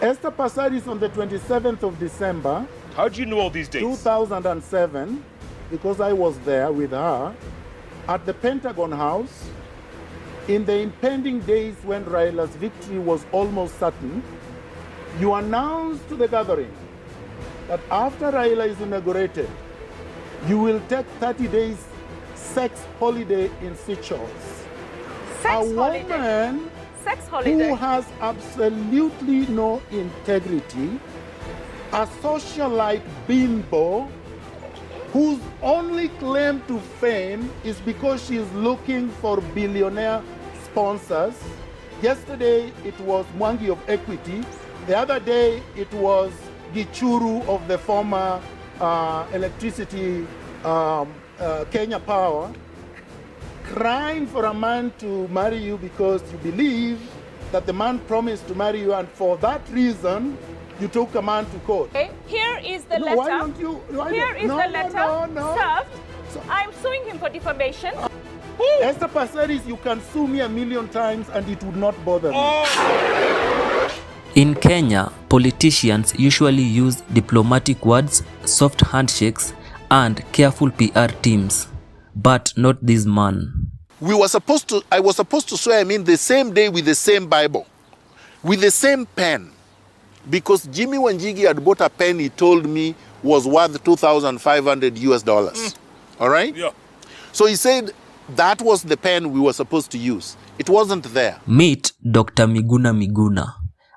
Esther Passaris on the 27th of December. How do you know all these dates? 2007, because I was there with her at the Pentagon House in the impending days when Raila's victory was almost certain. You announced to the gathering that after Raila is inaugurated, you will take 30 days sex holiday in Seychelles. Sex holiday who has absolutely no integrity, a socialite bimbo whose only claim to fame is because she is looking for billionaire sponsors. Yesterday it was Mwangi of Equity. The other day it was Gichuru of the former electricity Kenya Power, crying for a man to marry you because you believe that the man promised to marry you, and for that reason you took a man to court. Okay. Here is the letter. Why don't you? Here is the letter served. So I'm suing him for defamation. Esther Passaris, you can sue me 1,000,000 times and it would not bother me. In Kenya, politicians usually use diplomatic words, soft handshakes, and careful PR teams. But not this man. I was supposed to swear him in the same day with the same Bible, with the same pen, because Jimmy Wanjigi had bought a pen he told me was worth $2,500. All right? Yeah. So he said that was the pen we were supposed to use. It wasn't there. Meet Dr. Miguna Miguna,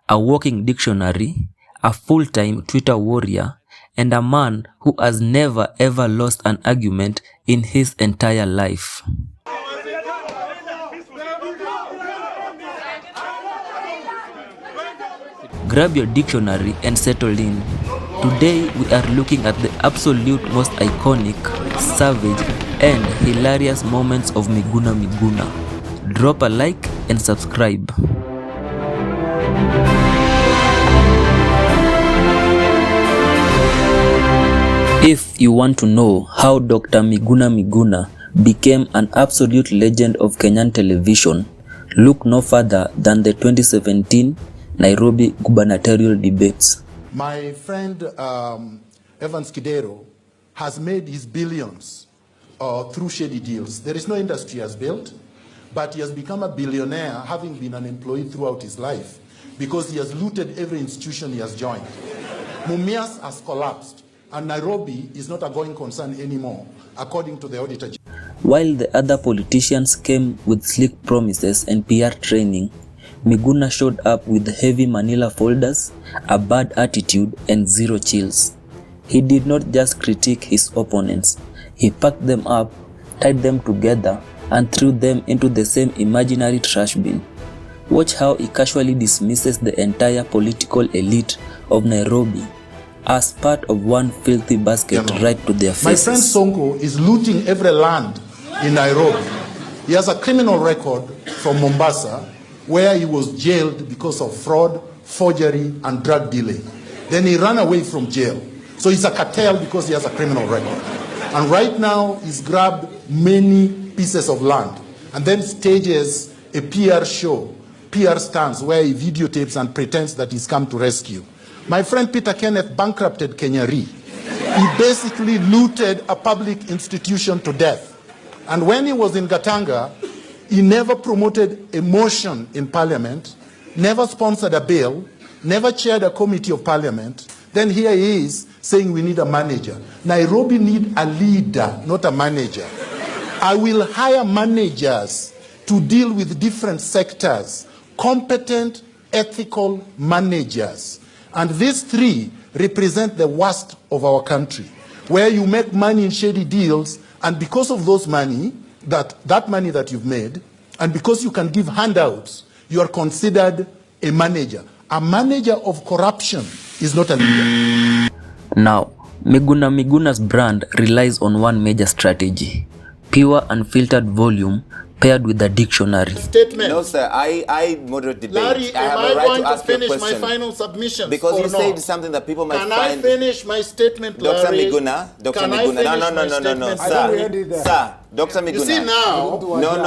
a walking dictionary, a full-time Twitter warrior, and a man who has never ever lost an argument in his entire life. Grab your dictionary and settle in. Today we are looking at the absolute most iconic, savage, and hilarious moments of Miguna Miguna. Drop a like and subscribe. If you want to know how Dr. Miguna Miguna became an absolute legend of Kenyan television, look no further than the 2017 Nairobi Gubernatorial debates. My friend Evans Kidero has made his billions through shady deals. There is no industry he has built, but he has become a billionaire having been an employee throughout his life because he has looted every institution he has joined. Mumias has collapsed. And Nairobi is not a going concern anymore, according to the auditor. While the other politicians came with slick promises and PR training, Miguna showed up with heavy Manila folders, a bad attitude, and zero chills. He did not just critique his opponents. He packed them up, tied them together, and threw them into the same imaginary trash bin. Watch how he casually dismisses the entire political elite of Nairobi as part of one filthy basket right to their faces. My friend Sonko is looting every land in Nairobi. He has a criminal record from Mombasa where he was jailed because of fraud, forgery, and drug dealing. Then he ran away from jail. So he's a cartel because he has a criminal record. And right now he's grabbed many pieces of land and then stages a PR show, PR stunts where he videotapes and pretends that he's come to rescue. My friend Peter Kenneth bankrupted Kenya Re. He basically looted a public institution to death. And when he was in Gatanga, he never promoted a motion in parliament, never sponsored a bill, never chaired a committee of parliament. Then here he is saying we need a manager. Nairobi need a leader, not a manager. I will hire managers to deal with different sectors, competent, ethical managers. And these three represent the worst of our country, where you make money in shady deals, and because of those money, that money that you've made, and because you can give handouts, you are considered a manager. A manager of corruption is not a leader. Now, Miguna Miguna's brand relies on one major strategy: pure unfiltered volume paired with a dictionary. Statement. No, sir. I moderate debate. Larry, I have am a I right going to to ask you a finish my question. final submission? Because you said something that people might Can find. I finish my statement, Dr. Larry? Miguna, Dr. Can I Miguna. finish No, my statement, sir. Larry? Sir, Dr. Miguna. You see now,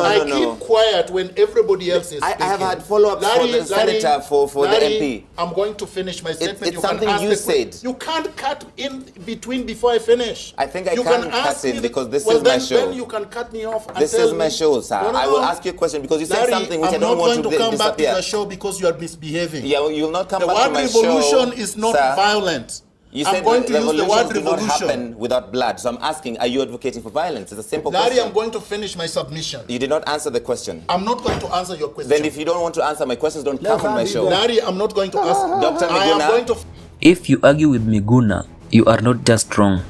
I keep quiet when everybody else is speaking. I have had follow-ups for the senator, for the MP. I'm going to finish my statement. It's something you said. You can't cut in between before I finish. I think I can cut in because this is my show. Then you can cut me off and This is my show, sir. I will ask you a question because you said something which I don't want to disappear. I'm not going to come back to the show because you are misbehaving. Yeah, you will not come back to my show. The word revolution is not violent. You said revolutions do not happen without blood. So I'm asking, are you advocating for violence? It's a simple question. I'm going to finish my submission. You did not answer the question. I'm not going to answer your question. Then if you don't want to answer my questions, don't come on my show. Larry, I'm not going to ask. Dr. Miguna. If you argue with Miguna, you are not just wrong.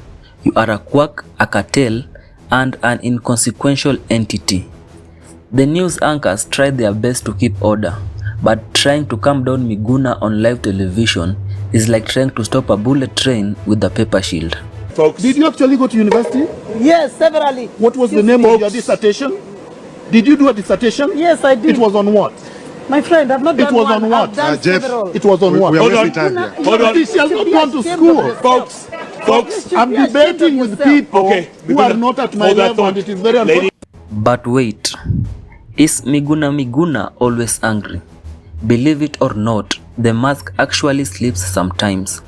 You are a quack, a cartel, and an inconsequential entity. The news anchors tried their best to keep order, but trying to calm down Miguna on live television is like trying to stop a bullet train with a paper shield. Folks, did you actually go to university? Yes, severally. What was the name of your dissertation? Did you do a dissertation? Yes, I did. It was on what? My friend, I've not done one. It was on what? Jeff, it was on what? Hold on. Hold on. He shall not go to school. Folks, I'm debating with people who are not at my level, and it is very unfortunate. But wait, is Miguna Miguna always angry? Believe it or not, the mask actually sleeps sometimes.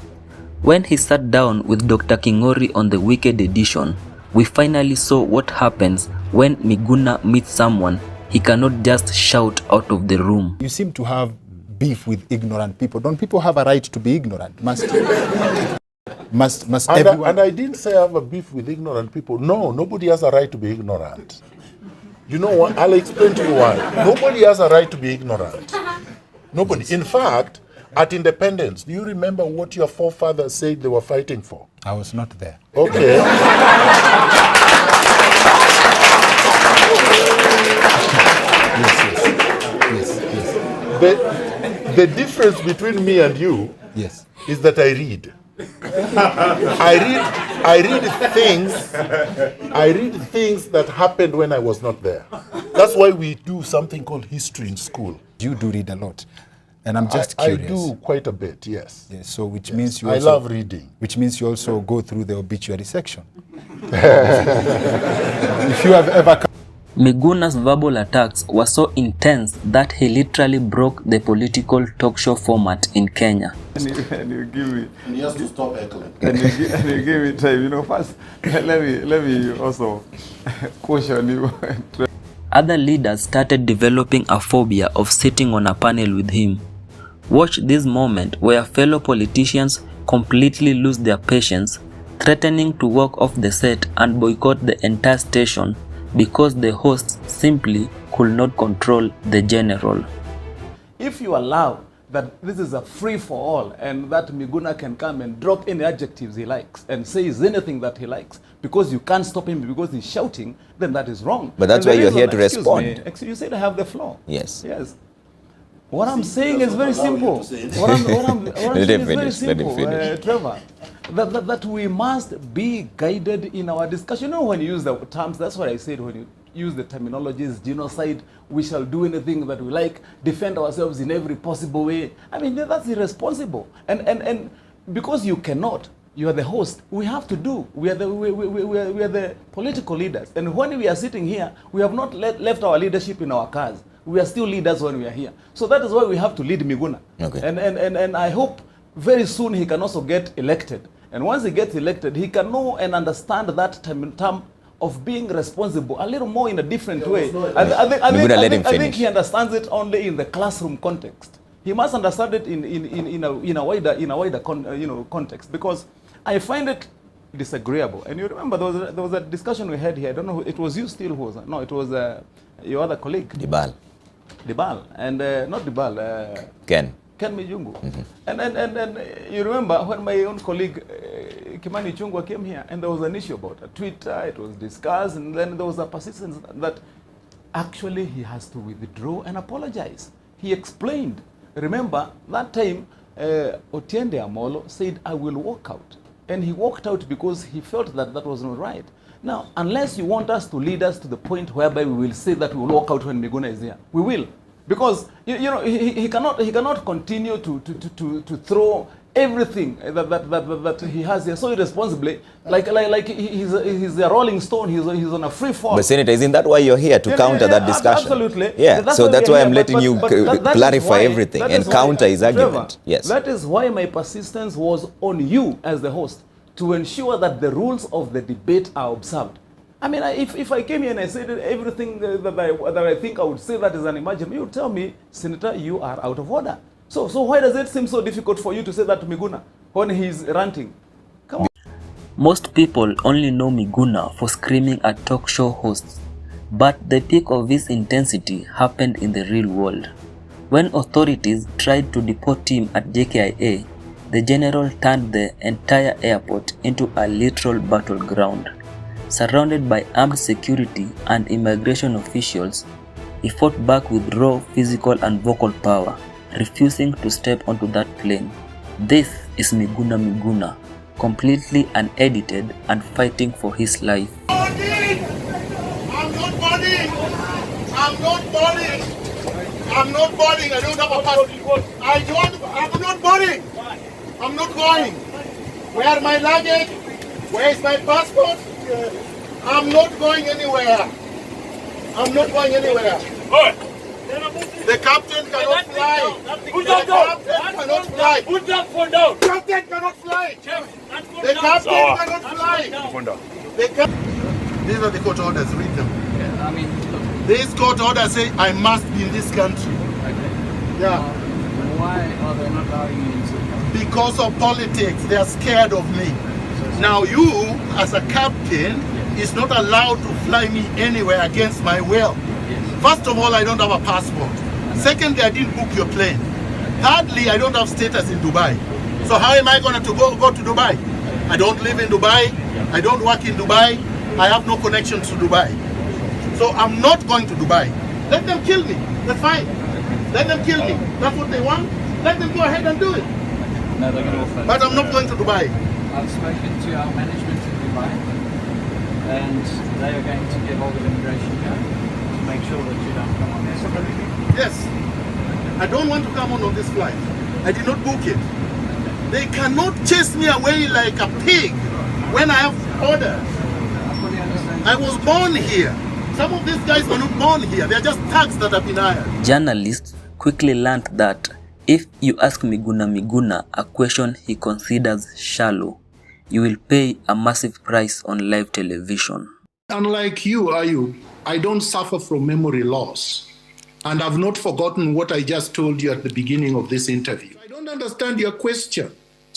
When he sat down with Dr. Kingori on the Wicked edition, we finally saw what happens when Miguna meets someone he cannot just shout out of the room. You seem to have beef with ignorant people. Don't people have a right to be ignorant? Must everyone... And I didn't say I have a beef with ignorant people. No, nobody has a right to be ignorant. You know what? I'll explain to you why. Nobody has a right to be ignorant. Nobody. In fact, at independence, do you remember what your forefathers said they were fighting for? I was not there. Okay. Yes. The difference between me and you is that I read. I read things that happened when I was not there. That's why we do something called history in school. You do read a lot. And I'm just curious. I do quite a bit, yes. Yes, so which means you also... I love reading. Which means you also go through the obituary section. If you have ever... Miguna's verbal attacks were so intense that he literally broke the political talk show format in Kenya. And you give me... And he has to stop heckling. And you give me time. You know, first, let me also caution you. Other leaders started developing a phobia of sitting on a panel with him. Watch this moment where fellow politicians completely lose their patience, threatening to walk off the set and boycott the entire station because the host simply could not control the general. If you allow that this is a free-for-all and that Miguna can come and drop any adjectives he likes and says anything that he likes because you can't stop him because he's shouting, then that is wrong. But that's why you're here to respond. You said I have the floor. Yes. Yes. What I'm saying is very simple. What I'm saying is very simple, Trevor. That we must be guided in our discussion. You know, when you use the terms, that's what I said when you use the terminologies, genocide, we shall do anything that we like, defend ourselves in every possible way. I mean, that's irresponsible. And because you cannot, you are the host, we have to do. We are the political leaders. And when we are sitting here, we have not left our leadership in our cars. We are still leaders when we are here. So that is why we have to lead Miguna. Okay. And I hope very soon he can also get elected. And once he gets elected, he can know and understand that term of being responsible a little more in a different way. I think he understands it only in the classroom context. He must understand it in a wider context, because I find it disagreeable. And you remember there was a discussion we had here. I don't know, it was you still who was it? No, it was your other colleague. Dibal. And not Dibal. Ken Mijungu. And you remember when my own colleague Kimani Chungwa came here and there was an issue about a Twitter, it was discussed, and then there was a persistence that actually he has to withdraw and apologize. He explained. Remember that time Otiende Amolo said, I will walk out. And he walked out because he felt that that was not right. Now, unless you want us to lead us to the point whereby we will say that we will walk out when Miguna is here, we will. Because he cannot continue to throw everything that he has here so irresponsibly, like he's a rolling stone. He's on a free fall. But Senator, isn't that why you're here to counter that discussion? Absolutely. Yeah. That's why I'm letting you clarify everything and counter his argument. Trevor, yes. That is why my persistence was on you as the host to ensure that the rules of the debate are observed. I mean, if I came here and I said everything that I think I would say that is unimaginable, you would tell me, Senator, you are out of order. So why does it seem so difficult for you to say that to Miguna when he's ranting? Come on. Most people only know Miguna for screaming at talk show hosts, but the peak of his intensity happened in the real world. When authorities tried to deport him at JKIA, the general turned the entire airport into a literal battleground. Surrounded by armed security and immigration officials, he fought back with raw physical and vocal power, refusing to step onto that plane. This is Miguna Miguna, completely unedited and fighting for his life. I'm not boarding! I don't have a passport. I'm not boarding! I'm not going! Where are my luggage? Where is my passport? I'm not going anywhere. The captain cannot fly. Put that down. Cannot fly. Put that phone down. Captain cannot fly. The captain cannot fly. These are the court orders. Read them. Yeah, I mean, These court orders say I must be in this country. okay. Yeah. Why are they not allowing you into? Because of politics. They are scared of me. Now you, as a captain, is not allowed to fly me anywhere against my will. First of all, I don't have a passport. Secondly, I didn't book your plane. Thirdly, I don't have status in Dubai. So how am I going to go to Dubai? I don't live in Dubai. I don't work in Dubai. I have no connections to Dubai. So I'm not going to Dubai. Let them kill me. That's fine. Let them kill me. That's what they want. Let them go ahead and do it. No, they're going to offer. But I'm not going to Dubai. I've spoken to our management in Dubai, and they are going to get hold of immigration here to make sure that you don't come on there. Yes. I don't want to come on this flight. I did not book it. They cannot chase me away like a pig when I have orders. I was born here. Some of these guys were not born here. They are just thugs that have been hired. Journalists quickly learned that if you ask Miguna Miguna a question he considers shallow, you will pay a massive price on live television. Unlike you, Ayub, I don't suffer from memory loss. And I've not forgotten what I just told you at the beginning of this interview. I don't understand your question.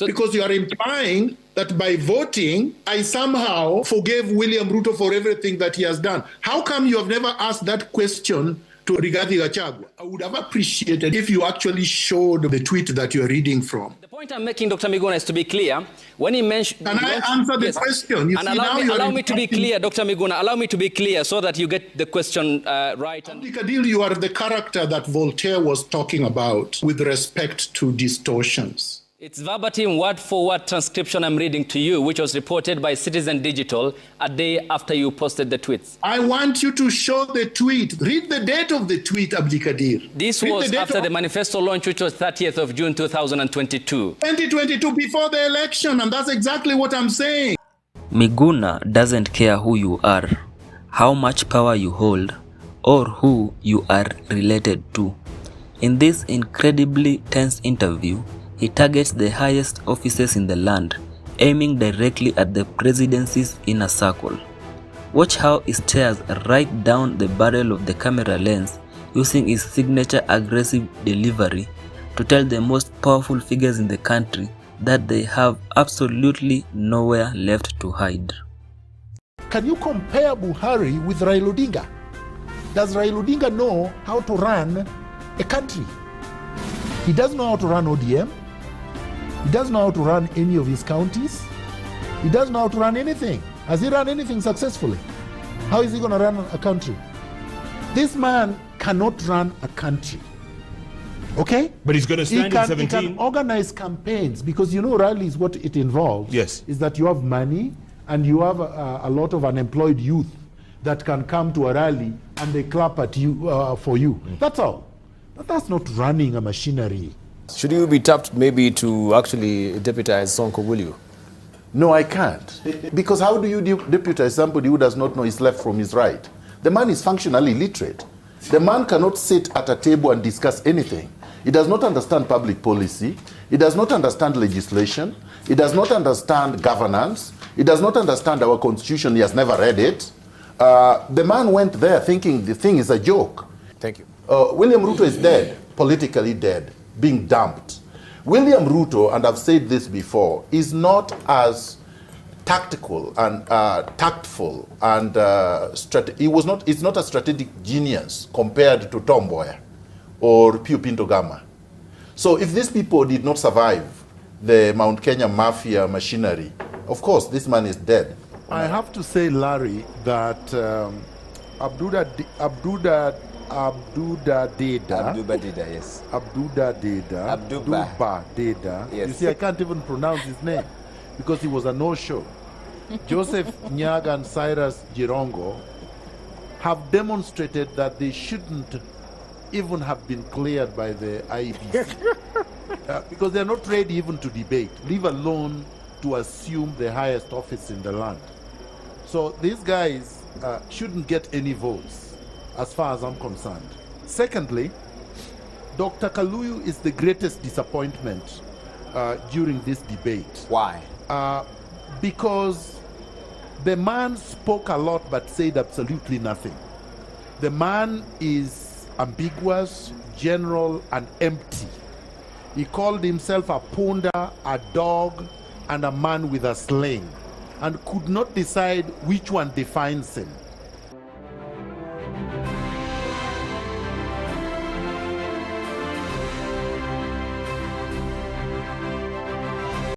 Because you are implying that by voting, I somehow forgave William Ruto for everything that he has done. How come you have never asked that question to Rigathi Gachagua? I would have appreciated if you actually showed the tweet that you're reading from. The point I'm making, Dr. Miguna, is to be clear. When he mentioned... Can I answer the question? You and see, allow me to be clear, Dr. Miguna. Allow me to be clear so that you get the question right. Abdikadil, you are the character that Voltaire was talking about with respect to distortions. It's verbatim word-for-word transcription I'm reading to you, which was reported by Citizen Digital a day after you posted the tweets. I want you to show the tweet. Read the date of the tweet, Abdikadir. This was after the manifesto launch, which was 30th of June 2022. 2022, before the election, and that's exactly what I'm saying. Miguna doesn't care who you are, how much power you hold, or who you are related to. In this incredibly tense interview, he targets the highest offices in the land, aiming directly at the presidency's inner circle. Watch how he stares right down the barrel of the camera lens, using his signature aggressive delivery to tell the most powerful figures in the country that they have absolutely nowhere left to hide. Can you compare Buhari with Raila Odinga? Does Raila Odinga know how to run a country? He doesn't know how to run ODM. He doesn't know how to run any of his counties. He doesn't know how to run anything. Has he run anything successfully? How is he going to run a country? This man cannot run a country. Okay? But he's going to stand in 17. He can organize campaigns because, you know, rallies, what it involves is that you have money and you have a lot of unemployed youth that can come to a rally and they clap at you for you. That's all. But that's not running a machinery. Should you be tapped maybe to actually deputize Sonko, will you? No, I can't. Because how do you deputize somebody who does not know his left from his right? The man is functionally illiterate. The man cannot sit at a table and discuss anything. He does not understand public policy. He does not understand legislation. He does not understand governance. He does not understand our constitution. He has never read it. The man went there thinking the thing is a joke. Thank you. William Ruto is dead, politically dead, being dumped. William Ruto, and I've said this before, is not as tactical and tactful and it's not a strategic genius compared to Tom Mboya or Pew Pinto Gama. So if these people did not survive the Mount Kenya mafia machinery, of course this man is dead. I have to say, Larry, that Abduda Deda, yes. Abduba Deda. Yes. You see, I can't even pronounce his name because he was a no-show. Joseph Nyaga and Cyrus Jirongo have demonstrated that they shouldn't even have been cleared by the IEBC because they're not ready even to debate, leave alone to assume the highest office in the land. So these guys shouldn't get any votes as far as I'm concerned. Secondly, Dr. Kaluyu is the greatest disappointment during this debate. Why? Because the man spoke a lot but said absolutely nothing. The man is ambiguous, general, and empty. He called himself a ponder, a dog, and a man with a sling, and could not decide which one defines him.